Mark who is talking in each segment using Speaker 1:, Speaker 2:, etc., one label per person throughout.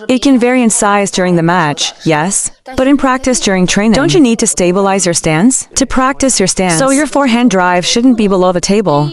Speaker 1: It can vary in size during the match, yes, but in practice during training, don't you need to stabilize your stance? To practice your stance, so your forehand drive shouldn't be below the table,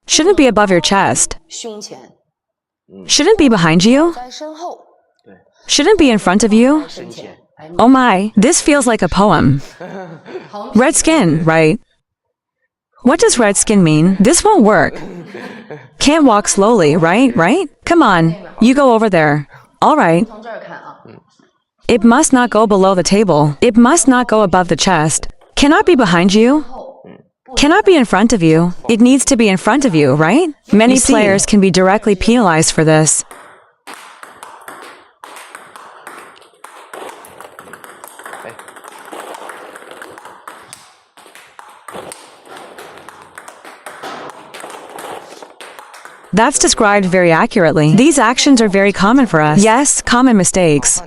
Speaker 1: shouldn't be above your chest, shouldn't be behind you, shouldn't be in front of you. Oh my, this feels like a poem. Red skin, right? What does red skin mean? This won't work. Can't walk slowly, right? Come on, you go over there. All right. It must not go below the table. It must not go above the chest. Cannot be behind you. Cannot be in front of you. It needs to be in front of you, right? Many players can be directly penalized for this. That's described very accurately. These actions are very common for us. Yes, common mistakes.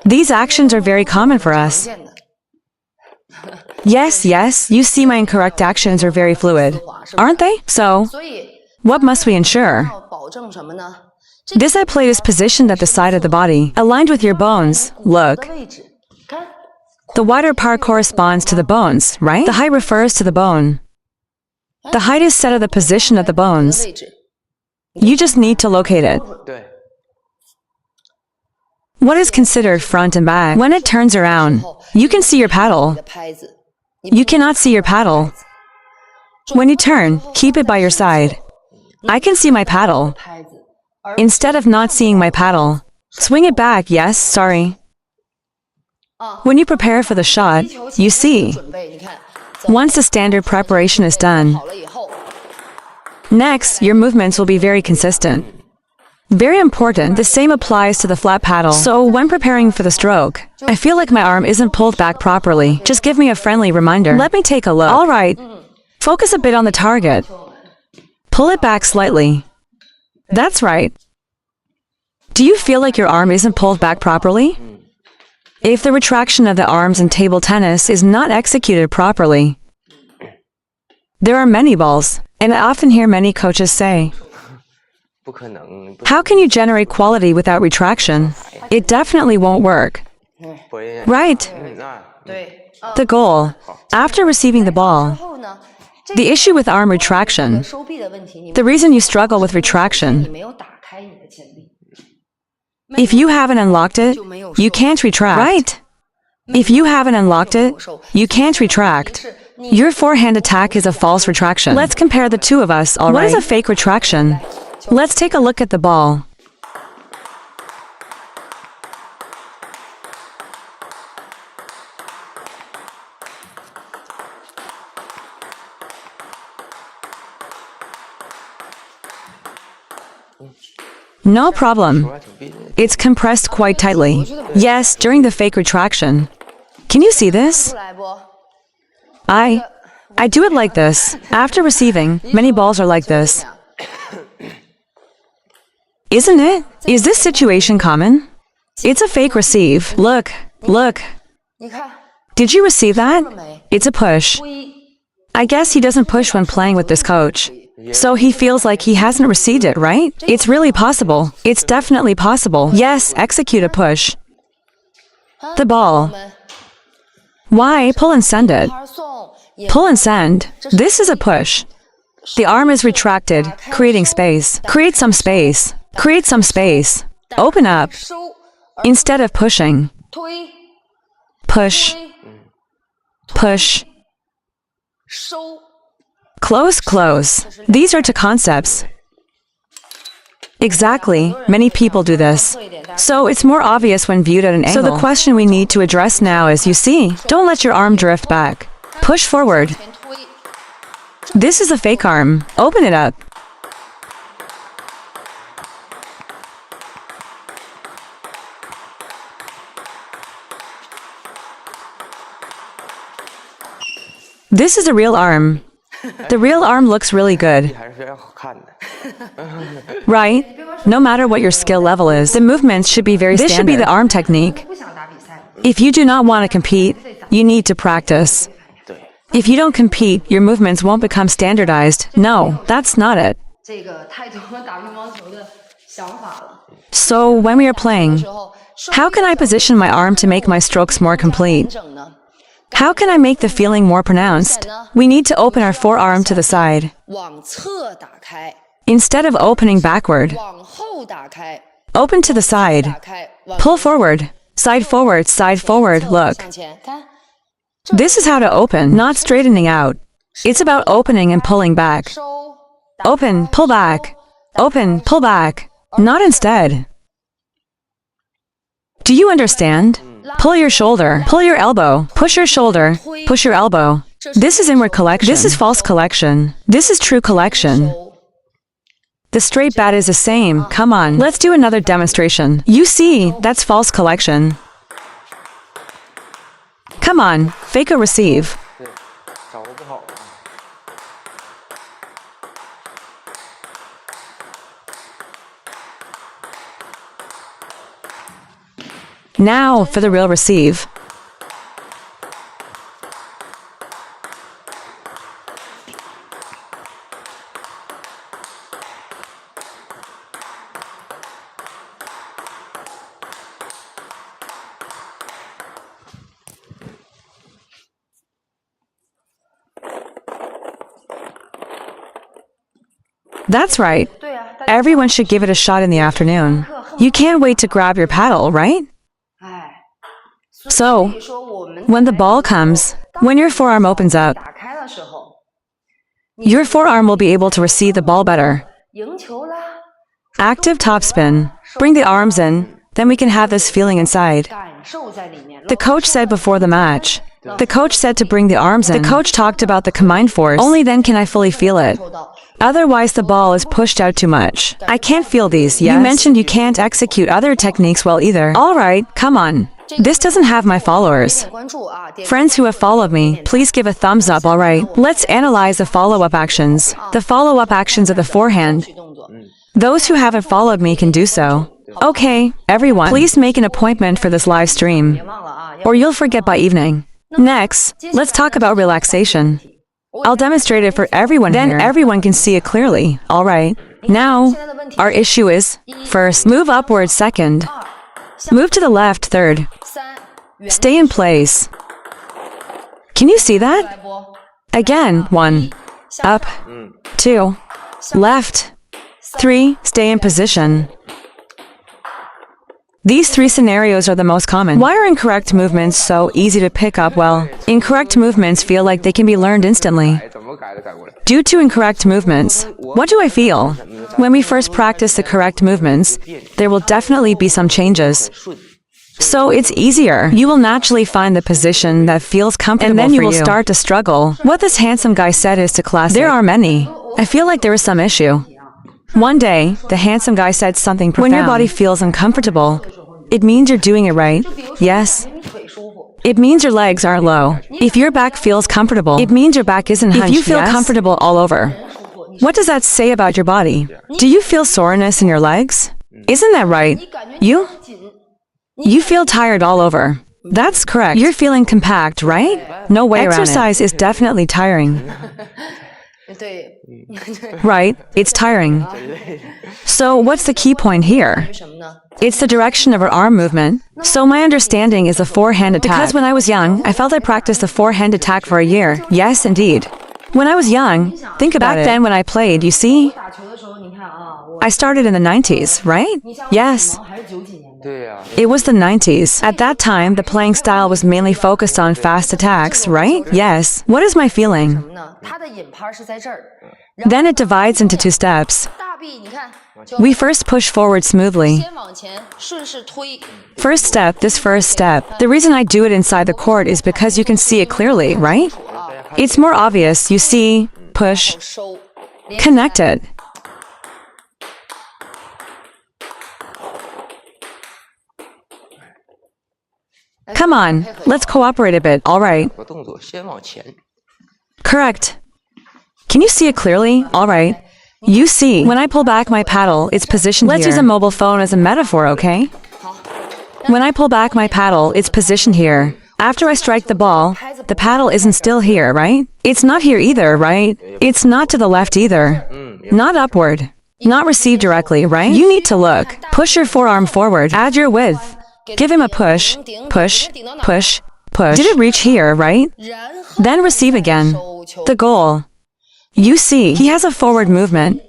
Speaker 1: These actions are very common for us. Yes, you see my incorrect actions are very fluid, aren't they? So, what must we ensure? This I plate is positioned at the side of the body, aligned with your bones. Look. The wider part corresponds to the bones, right? The height refers to the bone. The height is set at the position of the bones. You just need to locate it. What is considered front and back? When it turns around, you can see your paddle. You cannot see your paddle. When you turn, keep it by your side. I can see my paddle. Instead of not seeing my paddle, swing it back, yes, sorry. When you prepare for the shot, you see. Once the standard preparation is done, next, your movements will be very consistent. Very important, the same applies to the flat paddle. So when preparing for the stroke, I feel like my arm isn't pulled back properly. Just give me a friendly reminder. Let me take a look. All right, focus a bit on the target. Pull it back slightly. That's right. Do you feel like your arm isn't pulled back properly? If the retraction of the arms in table tennis is not executed properly, there are many balls, and I often hear many coaches say, how can you generate quality without retraction? It definitely won't work. Right? The goal, after receiving the ball, the issue with arm retraction, the reason you struggle with retraction, if you haven't unlocked it, you can't retract. Right? If you haven't unlocked it, you can't retract. Your forehand attack is a false retraction. Let's compare the two of us, all right? What is a fake retraction? Let's take a look at the ball. No problem. It's compressed quite tightly. Yes, during the fake retraction. Can you see this? I do it like this. After receiving, many balls are like this. Isn't it? Is this situation common? It's a fake receive. Look. Did you receive that? It's a push. I guess he doesn't push when playing with this coach. So he feels like he hasn't received it, right? It's really possible. It's definitely possible. Yes, execute a push. The ball. Why? Pull and send it. Pull and send. This is a push. The arm is retracted, creating space. Create some space. Create some space. Open up. Instead of pushing. Push. Push. Close. These are two concepts. Exactly. Many people do this. So it's more obvious when viewed at an angle. So the question we need to address now is, you see, don't let your arm drift back. Push forward. This is a fake arm. Open it up. This is a real arm. The real arm looks really good. Right? No matter what your skill level is, the movements should be very standard. This should be the arm technique. If you do not want to compete, you need to practice. If you don't compete, your movements won't become standardized. No, that's not it. So, when we are playing, how can I position my arm to make my strokes more complete? How can I make the feeling more pronounced? We need to open our forearm to the side. Instead of opening backward, open to the side. Pull forward, side forward, look. This is how to open, not straightening out. It's about opening and pulling back. Open, pull back. Open, pull back. Not instead. Do you understand? Pull your shoulder, pull your elbow, push your shoulder, push your elbow. This is inward collection. This is false collection. This is true collection. The straight bat is the same. Come on, let's do another demonstration. You see, that's false collection. Come on, fake or receive. Now for the real receive. That's right. Everyone should give it a shot in the afternoon. You can't wait to grab your paddle, right? So, when the ball comes, when your forearm opens up, your forearm will be able to receive the ball better. Active topspin. Bring the arms in, then we can have this feeling inside. The coach said before the match. The coach said to bring the arms in. The coach talked about the combined force. Only then can I fully feel it. Otherwise, the ball is pushed out too much. I can't feel these, yes? You mentioned you can't execute other techniques well either. All right, come on. This doesn't have my followers. Friends who have followed me, please give a thumbs up, all right? Let's analyze the follow-up actions. The follow-up actions of the forehand. Those who haven't followed me can do so. Okay, everyone, please make an appointment for this live stream, or you'll forget by evening. Next, let's talk about relaxation. I'll demonstrate it for everyone here. Then everyone can see it clearly. All right. Now, our issue is, first, move upward, second. Move to the left, third. Stay in place. Can you see that? Again, 1. Up. 2. Left. 3. Stay in position. These 3 scenarios are the most common. Why are incorrect movements so easy to pick up? Well, incorrect movements feel like they can be learned instantly. Due to incorrect movements, what do I feel? When we first practice the correct movements, there will definitely be some changes. So it's easier. You will naturally find the position that feels comfortable and then you will start to struggle. What this handsome guy said is to classic. There are many. I feel like there is some issue. One day, the handsome guy said something profound. When your body feels uncomfortable, it means you're doing it right. Yes. It means your legs aren't low. If your back feels comfortable, it means your back isn't hunched. If you feel comfortable all over, what does that say about your body? Do you feel soreness in your legs? Isn't that right? You feel tired all over. That's correct. You're feeling compact, right? No way around it. Exercise is definitely tiring. Right, it's tiring. So what's the key point here? It's the direction of our arm movement. So my understanding is a forehand attack. Because when I was young, I felt I practiced the forehand attack for a year. Yes, indeed. When I was young, think about it. Back then when I played, you see? I started in the 90s, right? Yes. It was the 90s. At that time, the playing style was mainly focused on fast attacks, right? Yes. What is my feeling? Then it divides into 2 steps. We first push forward smoothly. First step, this first step. The reason I do it inside the court is because you can see it clearly, right? It's more obvious. You see, push, connect it. Come on, let's cooperate a bit, all right. Correct. Can you see it clearly? All right. You see, when I pull back my paddle, it's positioned here. Let's use a mobile phone as a metaphor, okay? When I pull back my paddle, it's positioned here. After I strike the ball, the paddle isn't still here, right? It's not here either, right? It's not to the left either. Not upward. Not receive directly, right? You need to look. Push your forearm forward. Add your width. Give him a push. Push. Push. Push. Did it reach here, right? Then receive again. The goal. You see, he has a forward movement.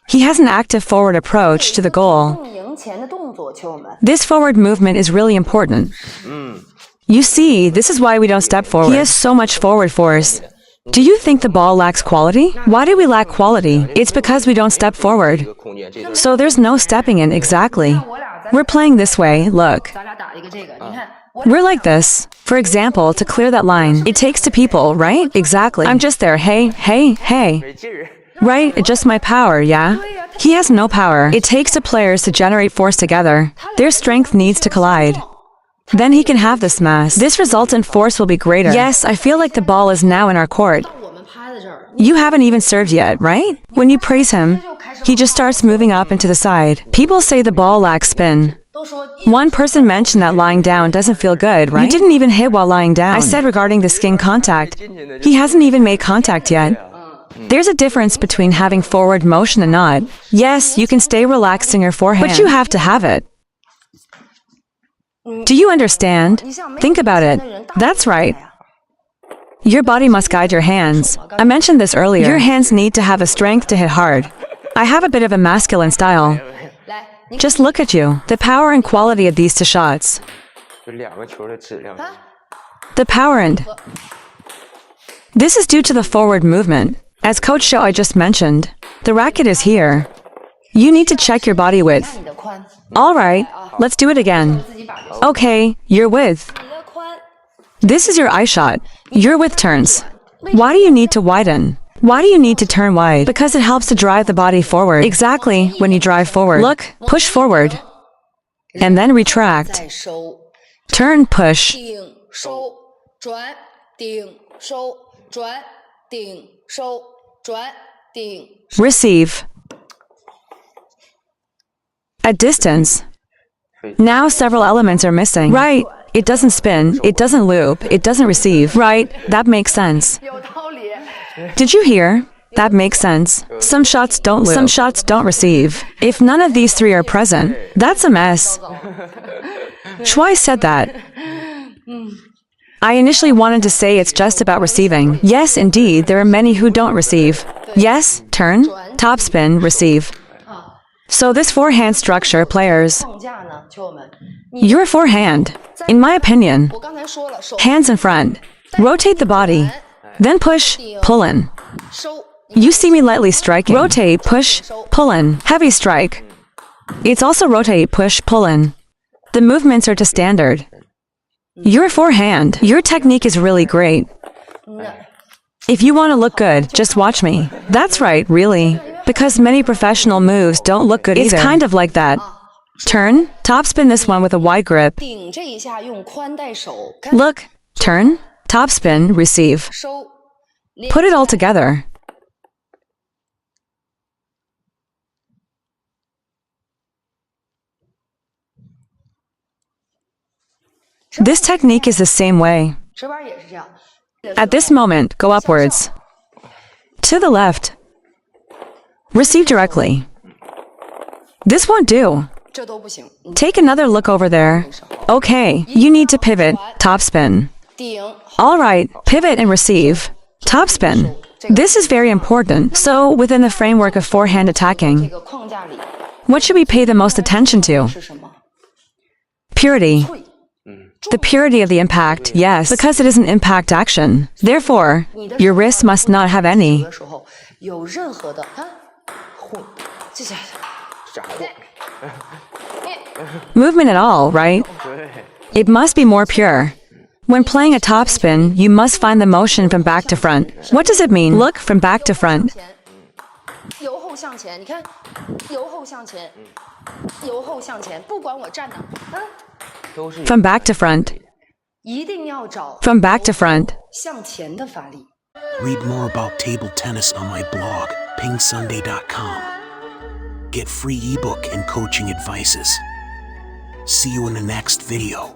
Speaker 1: He has an active forward approach to the goal. This forward movement is really important. You see, this is why we don't step forward. He has so much forward force. Do you think the ball lacks quality? Why do we lack quality? It's because we don't step forward. So there's no stepping in exactly. We're playing this way, look. We're like this. For example, to clear that line, it takes two people, right? Exactly. I'm just there, hey, hey, hey. Right, just my power, yeah? He has no power. It takes two players to generate force together. Their strength needs to collide. Then he can have this mass. This resultant force will be greater. Yes, I feel like the ball is now in our court. You haven't even served yet, right? When you praise him, he just starts moving up and to the side. People say the ball lacks spin. One person mentioned that lying down doesn't feel good, right? You didn't even hit while lying down. I said regarding the skin contact. He hasn't even made contact yet. There's a difference between having forward motion and not. Yes, you can stay relaxing your forehand, but you have to have it. Do you understand? Think about it. That's right. Your body must guide your hands. I mentioned this earlier. Your hands need to have a strength to hit hard. I have a bit of a masculine style. Just look at you. The power and quality of these two shots. The power and... This is due to the forward movement. As Coach Show I just mentioned, the racket is here. You need to check your body width. All right, let's do it again. Okay, your width. This is your eye shot. Your width turns. Why do you need to widen? Why do you need to turn wide? Because it helps to drive the body forward. Exactly, when you drive forward. Look, push forward. And then retract. Turn, push. Receive. At distance. Now several elements are missing. Right, it doesn't spin, it doesn't loop, it doesn't receive. Right, that makes sense. Did you hear? That makes sense. Some shots don't loop, some shots don't receive. If none of these three are present, that's a mess. Shuai said that. I initially wanted to say it's just about receiving. Yes, indeed, there are many who don't receive. Yes, turn, topspin, receive. So this forehand structure, players. Your forehand, in my opinion, hands in front, rotate the body, then push, pull in. You see me lightly striking. Rotate, push, pull in, heavy strike. It's also rotate, push, pull in. The movements are to standard. Your forehand, your technique is really great. If you want to look good, just watch me. That's right, really. Because many professional moves don't look good either. It's kind of like that. Turn, topspin this one with a wide grip. Look, turn, topspin, receive. Put it all together. This technique is the same way. At this moment, go upwards. To the left. Receive directly. This won't do. Take another look over there. Okay, you need to pivot, topspin. All right, pivot and receive. Topspin. This is very important. So, within the framework of forehand attacking, what should we pay the most attention to? Purity. The purity of the impact, yes, because it is an impact action. Therefore, your wrist must not have any. Movement at all, right? It must be more pure. When playing a topspin, you must find the motion from back to front. What does it mean? Look from back to front. From back to front. From back to front.
Speaker 2: Read more about table tennis on my blog, PingSunday.com. Get free ebook and coaching advices. See you in the next video.